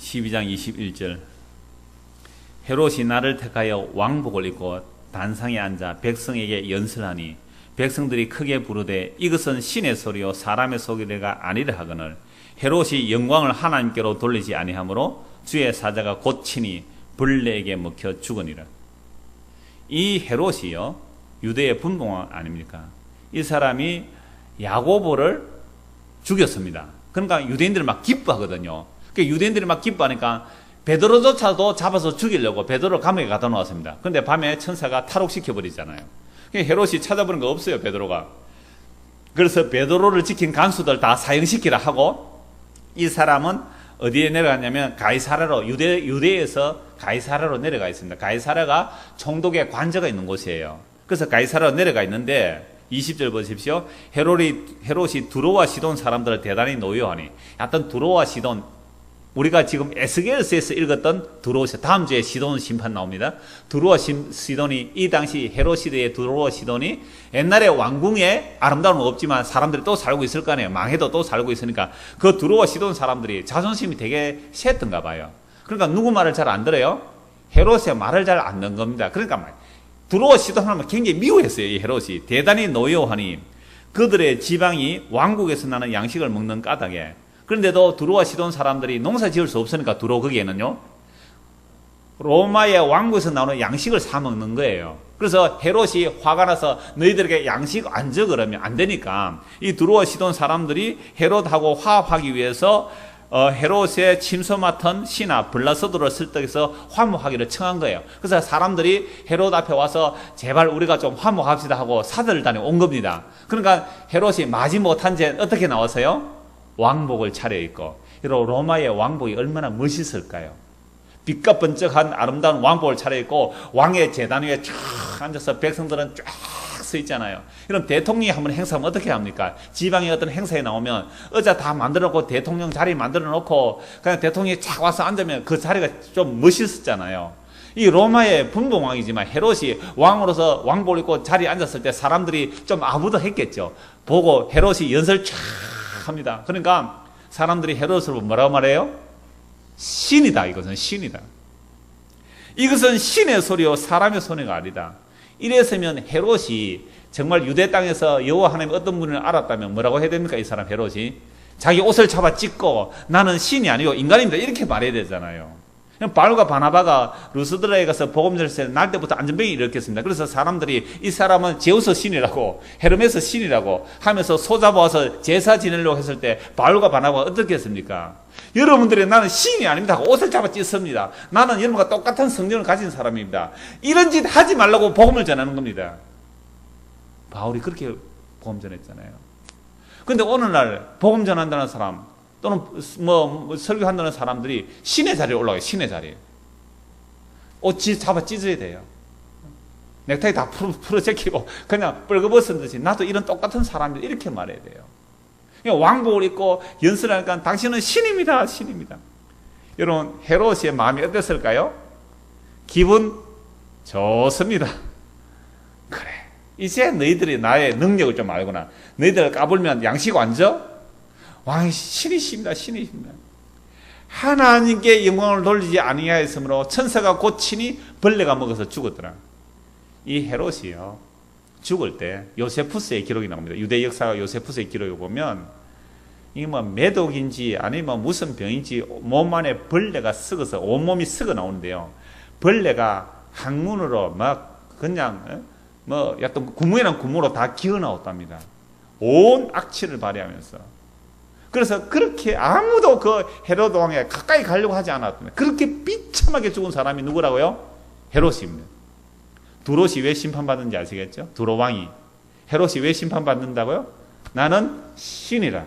12장 21절 헤롯이 나를 택하여 왕복을 입고 단상에 앉아 백성에게 연설하니 백성들이 크게 부르되 이것은 신의 소리요 사람의 소리가 아니라 하거늘 헤롯이 영광을 하나님께로 돌리지 아니하므로 주의 사자가 곧 친히 벌레에게 먹혀 죽으니라. 이 헤롯이요 유대의 분봉왕 아닙니까? 이 사람이 야고보를 죽였습니다. 그러니까 유대인들이 막 기뻐하거든요. 그러니까 유대인들이 막 기뻐하니까 베드로조차도 잡아서 죽이려고 베드로를 감옥에 갖다 놓았습니다. 그런데 밤에 천사가 탈옥시켜버리잖아요. 헤롯이 찾아보는 거 없어요, 베드로가. 그래서 베드로를 지킨 간수들 다 사형시키라 하고 이 사람은 어디에 내려갔냐면 가이사랴로 유대에서 가이사랴로 내려가 있습니다. 가이사랴가 총독의 관저가 있는 곳이에요. 그래서 가이사랴로 내려가 있는데 20절 보십시오. 헤롯이 두로와 시돈 사람들을 대단히 노여하니 하여튼 두로와 시돈 우리가 지금 에스겔서에서 읽었던 두로와 다음 주에 시돈 심판 나옵니다. 두로와 시돈이 이 당시 헤롯 시대의 두로와 시돈이 옛날에 왕궁에 아름다운 건 없지만 사람들이 또 살고 있을 거 아니에요. 망해도 또 살고 있으니까 그 두로와 시돈 사람들이 자존심이 되게 셌던가 봐요. 그러니까 누구 말을 잘 안 들어요? 헤롯의 말을 잘 안 듣는 겁니다. 그러니까 두로와 시돈 하면 굉장히 미워했어요. 이 헤롯이 대단히 노여하니 그들의 지방이 왕국에서 나는 양식을 먹는 까닭에 그런데도 두로와 시돈 사람들이 농사 지을 수 없으니까 두로 거기에는요 로마의 왕국에서 나오는 양식을 사 먹는 거예요. 그래서 헤롯이 화가 나서 너희들에게 양식 안 줘 그러면 안 되니까 이 두로와 시돈 사람들이 헤롯하고 화합하기 위해서 헤롯의 침소 맡은 신하 블라서드를 설득해서 화목하기를 청한 거예요. 그래서 사람들이 헤롯 앞에 와서 제발 우리가 좀 화목합시다 하고 사절을 다녀온 겁니다. 그러니까 헤롯이 마지못한 채 어떻게 나와서요? 왕복을 차려입고 로마의 왕복이 얼마나 멋있을까요? 빛과 번쩍한 아름다운 왕복을 차려입고 왕의 제단 위에 쫙 앉아서 백성들은 쫙 서 있잖아요. 그럼 대통령이 한번 행사하면 어떻게 합니까? 지방의 어떤 행사에 나오면 의자 다 만들어 놓고 대통령 자리 만들어 놓고 그냥 대통령이 쫙 와서 앉으면 그 자리가 좀 멋있었잖아요. 이 로마의 분봉왕이지만 헤롯이 왕으로서 왕복을 입고 자리에 앉았을 때 사람들이 좀 아부더했겠죠. 보고 헤롯이 연설 쫙 합니다. 그러니까 사람들이 헤롯을 뭐라고 말해요? 신이다. 이것은 신이다. 이것은 신의 소리요 사람의 소리가 아니다. 이랬으면 헤롯이 정말 유대 땅에서 여호와 하나님 어떤 분을 알았다면 뭐라고 해야 됩니까? 이 사람 헤롯이 자기 옷을 잡아 찢고 나는 신이 아니고 인간입니다. 이렇게 말해야 되잖아요. 바울과 바나바가 루스드라에 가서 복음 전할 날 때부터 안전병이 일으켰습니다. 그래서 사람들이 이 사람은 제우스 신이라고 헤르메스 신이라고 하면서 소잡아와서 제사 지내려고 했을 때 바울과 바나바가 어떻게 했습니까? 여러분들이 나는 신이 아닙니다 하고 옷을 잡아 찢습니다. 나는 여러분과 똑같은 성령을 가진 사람입니다. 이런 짓 하지 말라고 복음을 전하는 겁니다. 바울이 그렇게 복음 전했잖아요. 그런데 오늘날 복음 전한다는 사람 또는 설교한다는 사람들이 신의 자리에 올라가요. 신의 자리에. 옷 잡아 찢어야 돼요. 넥타이 다 풀어 제끼고 그냥 뻘거벗은 듯이 나도 이런 똑같은 사람들 이렇게 말해야 돼요. 왕복을 입고 연설하니까 당신은 신입니다. 신입니다. 여러분 헤롯의 마음이 어땠을까요? 기분 좋습니다. 그래 이제 너희들이 나의 능력을 좀 알구나. 너희들을 까불면 양식 안 줘? 왕이 신이십니다. 신이십니다. 하나님께 영광을 돌리지 아니하였으므로 천사가 곧 친히 벌레가 먹어서 죽었더라. 이 헤롯이요 죽을 때 요세푸스의 기록이 나옵니다. 유대 역사가 요세푸스의 기록을 보면 이게 매독인지 아니면 무슨 병인지 몸 안에 벌레가 썩어서 온몸이 썩어 나오는데요. 벌레가 항문으로 막 그냥 약간 구멍이랑 구멍으로 다 기어 나왔답니다. 온 악취를 발휘하면서. 그래서 그렇게 아무도 그 헤롯 왕에 가까이 가려고 하지 않았답니다. 그렇게 비참하게 죽은 사람이 누구라고요? 헤롯입니다. 두롯이 왜 심판받는지 아시겠죠? 두롯 왕이. 헤롯이 왜 심판받는다고요? 나는 신이라.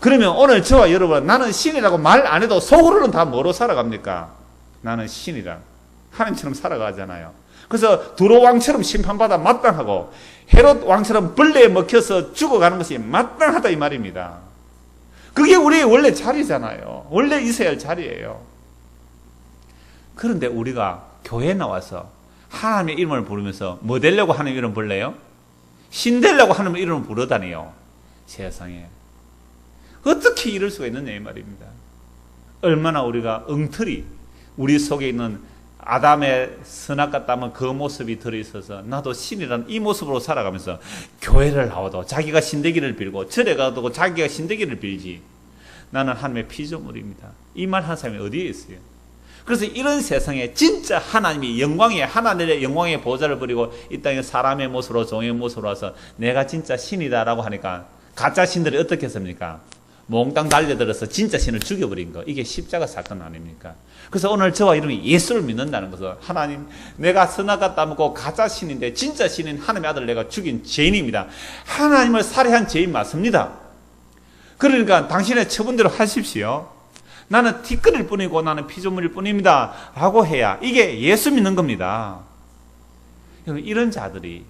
그러면 오늘 저와 여러분 나는 신이라고 말 안 해도 속으로는 다 뭐로 살아갑니까? 나는 신이라. 하나님처럼 살아가잖아요. 그래서 두롯 왕처럼 심판받아 마땅하고 헤롯 왕처럼 벌레에 먹혀서 죽어가는 것이 마땅하다 이 말입니다. 그게 우리의 원래 자리잖아요. 원래 있어야 할 자리예요. 그런데 우리가 교회에 나와서 하나님의 이름을 부르면서 뭐 되려고 하나님 이름 불러요? 신 되려고 하나님의 이름을 부르다니요. 세상에. 어떻게 이럴 수가 있느냐 이 말입니다. 얼마나 우리가 엉터리, 우리 속에 있는 아담의 선악 같다면 그 모습이 들어있어서 나도 신이라는 이 모습으로 살아가면서 교회를 나와도 자기가 신되기를 빌고 절에 가도 자기가 신되기를 빌지, 나는 하나님의 피조물입니다. 이 말 하는 사람이 어디에 있어요? 그래서 이런 세상에 진짜 하나님이 하나님의 영광의 보좌를 버리고 이 땅에 사람의 모습으로 종의 모습으로 와서 내가 진짜 신이다라고 하니까 가짜 신들이 어떻게 했습니까? 몽땅 달려들어서 진짜 신을 죽여버린 거. 이게 십자가 사건 아닙니까? 그래서 오늘 저와 여러분이 예수를 믿는다는 것은, 하나님, 내가 선악과 따먹고 가짜 신인데 진짜 신인 하나님의 아들을 내가 죽인 죄인입니다. 하나님을 살해한 죄인 맞습니다. 그러니까 당신의 처분대로 하십시오. 나는 티끌일 뿐이고 나는 피조물일 뿐입니다 라고 해야 이게 예수 믿는 겁니다. 이런 자들이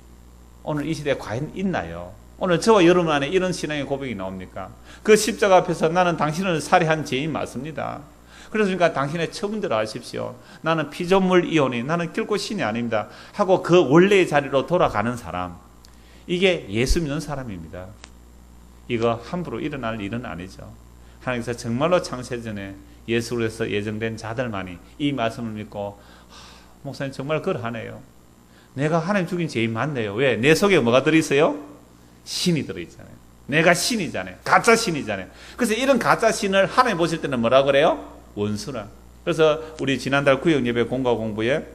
오늘 이 시대에 과연 있나요? 오늘 저와 여러분 안에 이런 신앙의 고백이 나옵니까? 그 십자가 앞에서 나는 당신을 살해한 죄인 맞습니다. 그러니까 당신의 처분대로 하십시오. 나는 피조물이오니 나는 결코 신이 아닙니다 하고 그 원래의 자리로 돌아가는 사람, 이게 예수 믿는 사람입니다. 이거 함부로 일어날 일은 아니죠. 하나님께서 정말로 창세전에 예수로서 예정된 자들만이 이 말씀을 믿고, 목사님 정말 그러하네요. 내가 하나님 죽인 죄인 맞네요. 왜? 내 속에 뭐가 들어있어요? 신이 들어있잖아요. 내가 신이잖아요. 가짜 신이잖아요. 그래서 이런 가짜 신을 하나님 보실 때는 뭐라 그래요? 원수라. 그래서 우리 지난달 구역예배 공과 공부에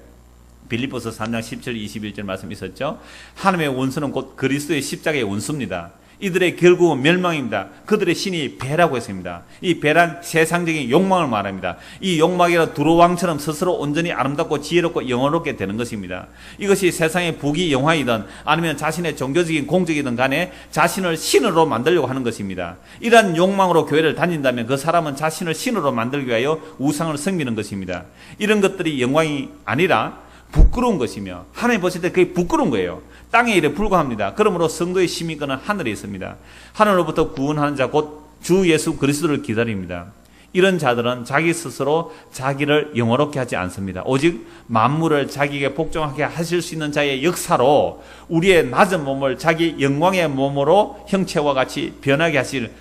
빌립보서 3장 17, 21절 말씀 있었죠. 하나님의 원수는 곧 그리스도의 십자가의 원수입니다. 이들의 결국은 멸망입니다. 그들의 신이 배라고 했습니다. 이 배란 세상적인 욕망을 말합니다. 이 욕망이란 두루왕처럼 스스로 온전히 아름답고 지혜롭고 영원롭게 되는 것입니다. 이것이 세상의 부귀 영화이든 아니면 자신의 종교적인 공적이든 간에 자신을 신으로 만들려고 하는 것입니다. 이러한 욕망으로 교회를 다닌다면 그 사람은 자신을 신으로 만들기 위하여 우상을 섬기는 것입니다. 이런 것들이 영광이 아니라 부끄러운 것이며 하나님 보실 때 그게 부끄러운 거예요. 땅의 일에 불과합니다. 그러므로 성도의 시민권은 하늘에 있습니다. 하늘로부터 구원하는 자 곧 주 예수 그리스도를 기다립니다. 이런 자들은 자기 스스로 자기를 영화롭게 하지 않습니다. 오직 만물을 자기에게 복종하게 하실 수 있는 자의 역사로 우리의 낮은 몸을 자기 영광의 몸으로 형체와 같이 변하게 하실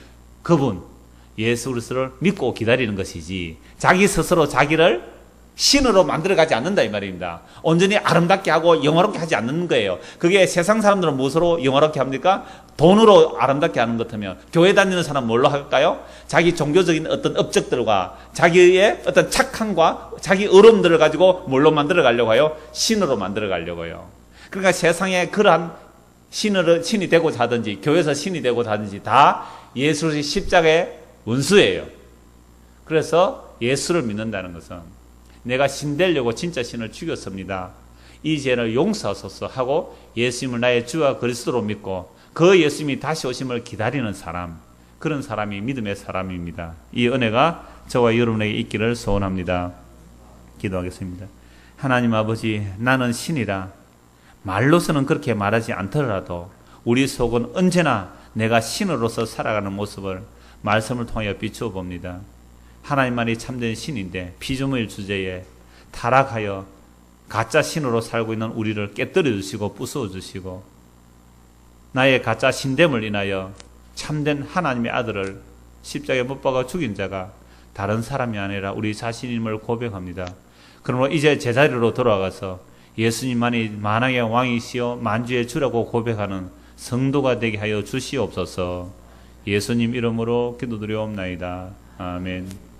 그분 예수 그리스도를 믿고 기다리는 것이지, 자기 스스로 자기를 신으로 만들어가지 않는다 이 말입니다. 온전히 아름답게 하고 영화롭게 하지 않는 거예요. 그게 세상 사람들은 무엇으로 영화롭게 합니까? 돈으로 아름답게 하는 것 같으면 교회 다니는 사람 뭘로 할까요? 자기 종교적인 어떤 업적들과 자기의 어떤 착함과 자기 어려움들을 가지고 뭘로 만들어 가려고 해요? 신으로 만들어 가려고 해요. 그러니까 세상에 그러한 신이 되고자 하든지 교회에서 신이 되고자 하든지 다 예수의 십자가의 원수예요. 그래서 예수를 믿는다는 것은 내가 신 되려고 진짜 신을 죽였습니다. 이 죄를 용서하소서 하고 예수님을 나의 주와 그리스도로 믿고 그 예수님이 다시 오심을 기다리는 사람, 그런 사람이 믿음의 사람입니다. 이 은혜가 저와 여러분에게 있기를 소원합니다. 기도하겠습니다. 하나님 아버지, 나는 신이라 말로서는 그렇게 말하지 않더라도 우리 속은 언제나 내가 신으로서 살아가는 모습을 말씀을 통하여 비추어 봅니다. 하나님만이 참된 신인데 피조물 주제에 타락하여 가짜 신으로 살고 있는 우리를 깨뜨려 주시고 부수어 주시고, 나의 가짜 신됨을 인하여 참된 하나님의 아들을 십자가에 못 박아 죽인 자가 다른 사람이 아니라 우리 자신임을 고백합니다. 그러므로 이제 제자리로 돌아가서 예수님만이 만왕의 왕이시여 만주의 주라고 고백하는 성도가 되게 하여 주시옵소서. 예수님 이름으로 기도드리옵나이다. 아멘.